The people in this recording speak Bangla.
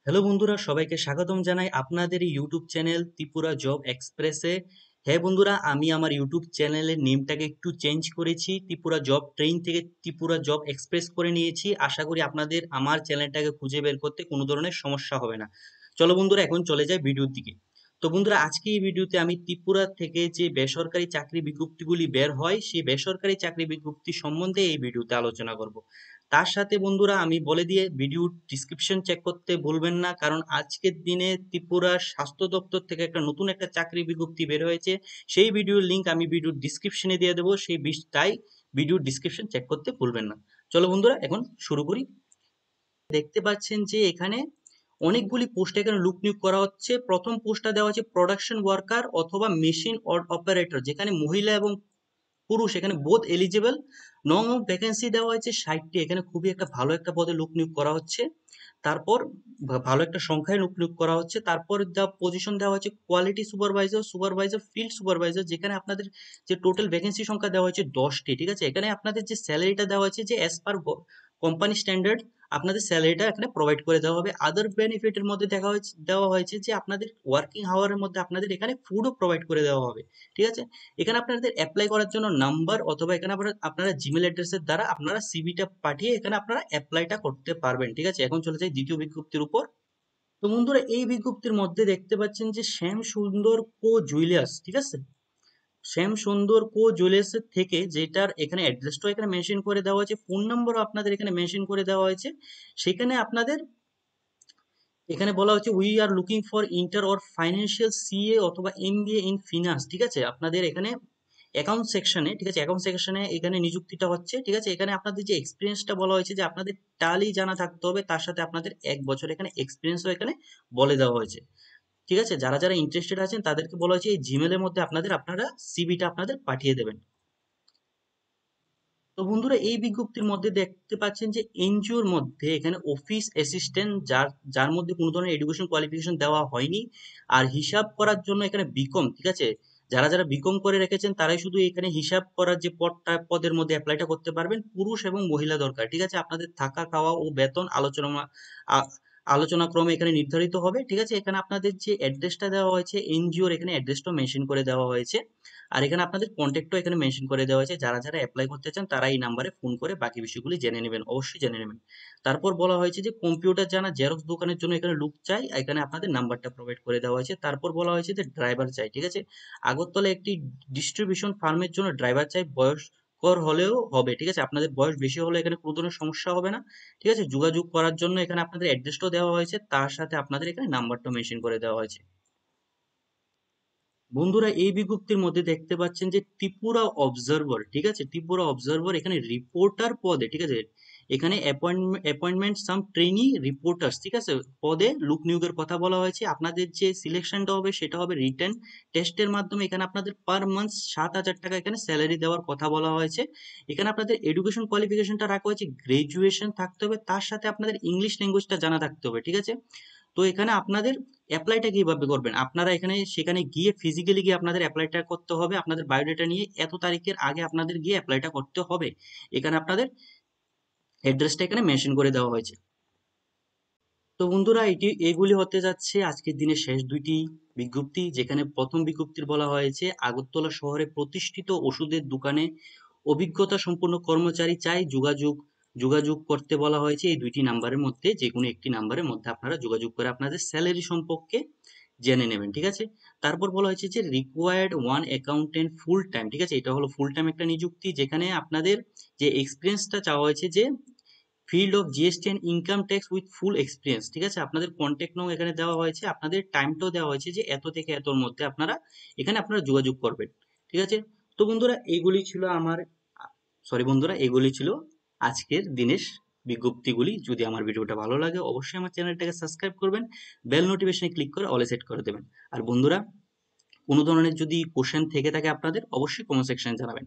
হ্যালো বন্ধুরা, সবাইকে স্বাগতম জানাই আপনাদের এই ইউটিউব চ্যানেল ত্রিপুরা জব এক্সপ্রেসে। হ্যাঁ বন্ধুরা, আমি আমার ইউটিউব চ্যানেলের নেমটাকে একটু চেঞ্জ করেছি, ত্রিপুরা জব ট্রেন থেকে ত্রিপুরা জব এক্সপ্রেস করে নিয়েছি। আশা করি আপনাদের আমার চ্যানেলটাকে খুঁজে বের করতে কোনো ধরনের সমস্যা হবে না। চলো বন্ধুরা, এখন চলে যাই ভিডিওর দিকে। তো বন্ধুরা, আজকে এই ভিডিওতে আমি ত্রিপুরা থেকে যে বেসরকারি চাকরি বিজ্ঞপ্তিগুলি বের হয় সেই বেসরকারি চাকরি বিজ্ঞপ্তি সম্বন্ধে এই ভিডিওতে আলোচনা করব। তার সাথে বন্ধুরা আমি বলে দিয়ে ভিডিওর ডিসক্রিপশন চেক করতে ভুলবেন না, কারণ আজকের দিনে ত্রিপুরার স্বাস্থ্য দপ্তর থেকে একটা নতুন একটা চাকরি বিজ্ঞপ্তি বের হয়েছে। সেই ভিডিওর লিংক আমি ভিডিওর ডিসক্রিপশনে দিয়ে দেবো, তাই ভিডিওর ডিসক্রিপশন চেক করতে ভুলবেন না। চলো বন্ধুরা, এখন শুরু করি। দেখতে পাচ্ছেন যে এখানে অনেকগুলি পোস্ট এখানে লোক নিয়োগ করা হচ্ছে। প্রথম পোস্টটা দেওয়া হচ্ছে প্রোডাকশন ওয়ার্কার অথবা মেশিন অপারেটর, যেখানে মহিলা এবং পুরুষ এখানে বোথ এলিজিবল। নং অফ ভ্যাকেন্সি দেওয়া হয়েছে 60টি। এখানে খুবই একটা ভালো একটা পদে লোক নিয়োগ করা হচ্ছে। তারপর ভালো একটা সংখ্যায় লোক নিয়োগ করা হচ্ছে। তারপর যা পজিশন দেওয়া হচ্ছে quality supervisor, supervisor, field supervisor, যেখানে আপনাদের যে টোটাল ভ্যাকেন্সি সংখ্যা দেওয়া হয়েছে 10টি। ঠিক আছে, এখানে আপনাদের যে স্যালারিটা দেওয়া হয়েছে যে অ্যাজ পার কোম্পানি স্ট্যান্ডার্ড আপনাদের স্যালারিটা এখানে প্রোভাইড করে দেওয়া হবে। আদার বেনিফিটের মধ্যে দেওয়া হয়েছে যে আপনাদের ওয়ার্কিং আওয়ারের মধ্যে আপনাদের এখানে ফুডও প্রোভাইড করে দেওয়া হবে। ঠিক আছে, এখানে আপনাদের অ্যাপ্লাই করার জন্য নাম্বার অথবা এখানে আপনারা জিমেল অ্যাড্রেসের দ্বারা আপনারা সিভিটা পাঠিয়ে এখানে আপনারা অ্যাপ্লাইটা করতে পারবেন। ঠিক আছে, এখন চলে যাই দ্বিতীয় বিজ্ঞপ্তির উপর। তো বন্ধুরা, এই বিজ্ঞপ্তির মধ্যে দেখতে পাচ্ছেন যে শ্যাম সুন্দর কো জুয়েলার্স, ঠিক আছে, শ্যাম সুন্দর কো জুয়েলার্সের থেকে, যেটার এখানে অ্যাড্রেসটাও এখানে মেনশন করে দেওয়া হয়েছে, ফোন নম্বরও আপনাদের এখানে মেনশন করে দেওয়া হয়েছে। সেখানে আপনাদের এখানে বলা হচ্ছে we are looking for inter or financial CA অথবা এমবিএ ইন ফিনান্স। ঠিক আছে, আপনাদের এখানে অ্যাকাউন্ট সেকশনে, ঠিক আছে, অ্যাকাউন্ট সেকশনে এখানে নিযুক্তিটা হচ্ছে। ঠিক আছে, এখানে আপনাদের যে এক্সপিরিয়েন্সটা বলা হয়েছে যে আপনাদের টালি জানা থাকতে হবে, তার সাথে আপনাদের 1 বছর এখানে এক্সপিরিয়েন্সও এখানে বলে দেওয়া হয়েছে। ঠিক আছে, যারা যারা ইন্টারেস্টেড আছেন তাদেরকে বলা হয়েছে এই জিমেলের মধ্যে আপনারা সিভিটা আপনাদের পাঠিয়ে দেবেন। তো বন্ধুরা, এই বিজ্ঞপ্তির মধ্যে দেখতে পাচ্ছেন যে এনজিওর মধ্যে এখানে অফিস অ্যাসিস্ট্যান্ট, যার যার মধ্যে কোনো ধরনের এডুকেশন কোয়ালিফিকেশন দেওয়া হয়নি, আর হিসাব করার জন্য এখানে বিকম। ঠিক আছে, যারা যারা বিকম করে রেখেছেন তারাই শুধু এখানে হিসাব করার যে পদের মধ্যে অ্যাপ্লাইটা করতে পারবেন। পুরুষ এবং মহিলা দরকার। ঠিক আছে, আপনাদের থাকা খাওয়া ও বেতন আলোচনা ক্রমে এখানে নির্ধারিত হবে। ঠিক আছে, এখানে আপনাদের যে অ্যাড্রেসটা দেওয়া হয়েছে এনজিওর, এখানে অ্যাড্রেসটাও মেনশন করে দেওয়া হয়েছে। আর এখানে আপনাদের কন্ট্যাক্টও এখানে মেনশন করে দেওয়া হয়েছে। যারা যারা অ্যাপ্লাই করতে চান তারা এই নাম্বারে ফোন করে বাকি বিষয়গুলি জেনে নেবেন, অবশ্যই জেনে নেবেন। তারপর বলা হয়েছে যে কম্পিউটার জানা জেরক্স দোকানের জন্য এখানে লোক চাই, এখানে আপনাদের নাম্বারটা প্রোভাইড করে দেওয়া হয়েছে। তারপর বলা হয়েছে যে ড্রাইভার চাই। ঠিক আছে, আগরতলা একটি ডিস্ট্রিবিউশন ফার্মের জন্য ড্রাইভার চাই, বয়স্কর হলেও হবে। ঠিক আছে, আপনাদের বয়স বেশি হলে এখানে কোনো ধরনের সমস্যা হবে না। ঠিক আছে, যোগাযোগ করার জন্য এখানে আপনাদের অ্যাড্রেসটাও দেওয়া হয়েছে, তার সাথে আপনাদের এখানে নাম্বারটাও মেনশন করে দেওয়া হয়েছে। বন্ধুরা, এই বিজ্ঞপ্তির মধ্যে দেখতে পাচ্ছেন যে ত্রিপুরা অবজারভার, ঠিক আছে, ত্রিপুরা অবজারভার এখানে রিপোর্টার পদে, ঠিক আছে, এখানে অ্যাপয়েন্টমেন্ট সাম ট্রেনি রিপোর্টার্স, ঠিক আছে, পদে লোক নিয়োগের কথা বলা হয়েছে। আপনাদের যে সিলেকশনটা হবে সেটা হবে রিটেন টেস্টের মাধ্যমে। এখানে আপনাদের পার মান্থ 7,000 টাকা এখানে স্যালারি দেওয়ার কথা বলা হয়েছে। এখানে আপনাদের এডুকেশন কোয়ালিফিকেশনটা রাখা হয়েছে গ্রাজুয়েশন থাকতে হবে, তার সাথে আপনাদের ইংলিশ ল্যাঙ্গুয়েজটা জানা থাকতে হবে। ঠিক আছে, তো এখানে আপনাদের অ্যাপ্লাইটা কিভাবে করবেন, আপনারা এখানে সেখানে গিয়ে ফিজিক্যালি গিয়ে আপনাদের অ্যাপ্লাইটা করতে হবে। আপনাদের বায়োডাটা নিয়ে এত তারিখের আগে আপনাদের গিয়ে অ্যাপ্লাইটা করতে হবে। এখানে আপনাদের অ্যাড্রেসটা এখানে মেনশন করে দেওয়া হয়েছে। তো বন্ধুরা, এগুলি হতে যাচ্ছে আজকের দিনের শেষ দুইটি বিজ্ঞপ্তি। যেখানে প্রথম বিজ্ঞপ্তির বলা হয়েছে আগরতলা শহরে প্রতিষ্ঠিত ওষুধের দোকানে অভিজ্ঞতা সম্পন্ন কর্মচারী চাই, যোগাযোগ যোগাযোগ করতে বলা হয়েছে। এই দুইটি নাম্বারের মধ্যে যে কোনো একটি নাম্বারের মধ্যে আপনারা যোগাযোগ করে আপনাদের স্যালারি সম্পর্কে জেনে নেবেন। ঠিক আছে, তারপর বলা হয়েছে যে required one accountant full time. ঠিক আছে, এটা হলো ফুল টাইম একটা নিযুক্তি, যেখানে আপনাদের যে এক্সপিরিয়েন্সটা চাওয়া হয়েছে যে field of GST and income tax with full experience. ঠিক আছে, আপনাদের কন্ট্যাক্ট নাও এখানে দেওয়া হয়েছে, আপনাদের টাইমটাও দেওয়া হয়েছে যে এত থেকে এতর মধ্যে আপনারা যোগাযোগ করবেন। ঠিক আছে, তো বন্ধুরা, এইগুলি ছিল আমার সরি বন্ধুরা, এগুলি ছিল আজকের দিনের বিজ্ঞপ্তিগুলি। যদি আমার ভিডিওটা ভালো লাগে অবশ্যই আমার চ্যানেলটাকে সাবস্ক্রাইব করবেন, বেল নোটিফিকেশনে ক্লিক করে অলে সেট করে দেবেন। আর বন্ধুরা, কোনো ধরনের যদি কোশ্চেন থেকে থাকে আপনাদের অবশ্যই কমেন্ট সেকশনে জানাবেন।